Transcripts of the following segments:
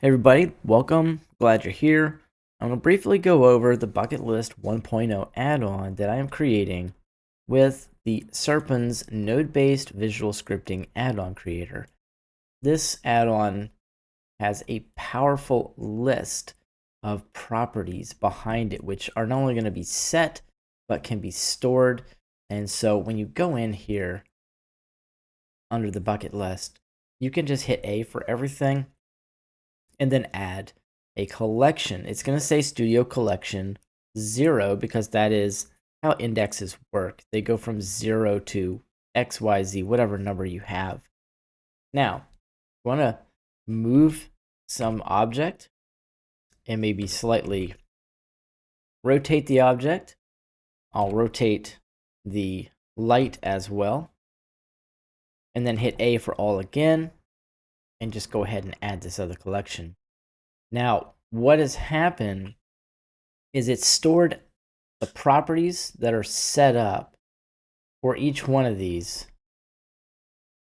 Hey everybody, welcome. Glad you're here. I'm going to briefly go over the Bucket List 1.0 add-on that I am creating with the Serpens node-based visual scripting add-on creator. This add-on has a powerful list of properties behind it, which are not only going to be set, but can be stored. And so when you go in here under the bucket list, you can just hit A for everything and then add a collection. It's going to say Studio Collection 0 because that is how indexes work. They go from 0 to XYZ, whatever number you have. Now, you want to move some object and maybe slightly rotate the object. I'll rotate the light as well. And then hit A for all again. And just go ahead and add this other collection. Now, what has happened is it's stored the properties that are set up for each one of these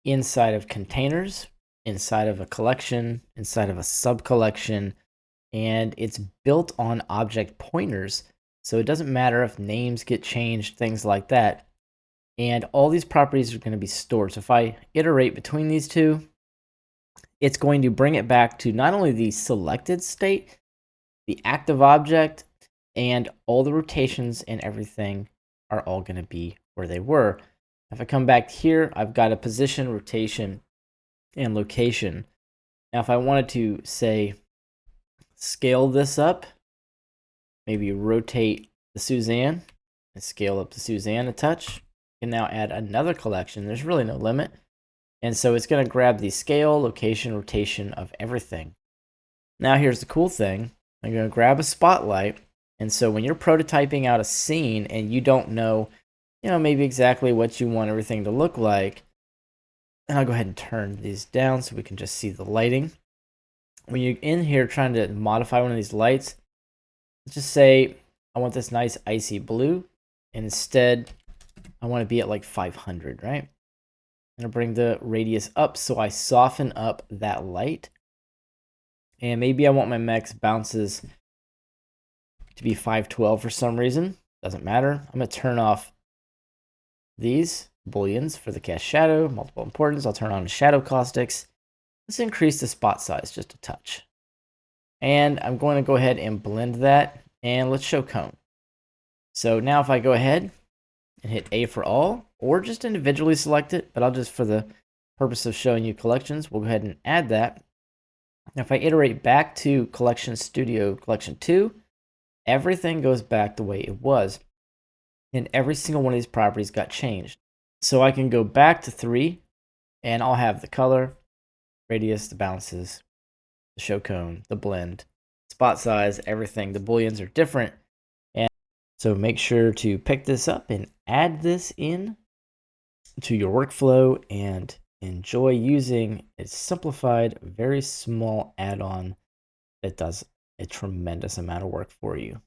inside of containers, inside of a collection, inside of a sub-collection, and it's built on object pointers. So it doesn't matter if names get changed, things like that. And all these properties are going to be stored. So if I iterate between these two, it's going to bring it back to not only the selected state, the active object, and all the rotations and everything are all going to be where they were. If I come back here, I've got a position, rotation, and location. Now, if I wanted to, say, scale this up, maybe rotate the Suzanne and scale up the Suzanne a touch, and now add another collection. There's really no limit. And so it's going to grab the scale, location, rotation of everything. Now here's the cool thing. I'm going to grab a spotlight. And so when you're prototyping out a scene and you don't know, maybe exactly what you want everything to look like, and I'll go ahead and turn these down so we can just see the lighting. When you're in here trying to modify one of these lights, let's just say I want this nice icy blue. And instead, I want to be at like 500, right? I'm going to bring the radius up so I soften up that light. And maybe I want my max bounces to be 512 for some reason. Doesn't matter. I'm going to turn off these booleans for the cast shadow, multiple importance. I'll turn on the shadow caustics. Let's increase the spot size just a touch. And I'm going to go ahead and blend that. And let's show cone. So now if I go ahead and hit A for all, or just individually select it, but I'll just, for the purpose of showing you collections, we'll go ahead and add that. Now, if I iterate back to Collection Studio Collection 2, everything goes back the way it was. And every single one of these properties got changed. So I can go back to 3, and I'll have the color, radius, the bounces, the show cone, the blend, spot size, everything. The booleans are different. And so make sure to pick this up and add this in to your workflow and enjoy using a simplified, very small add-on that does a tremendous amount of work for you.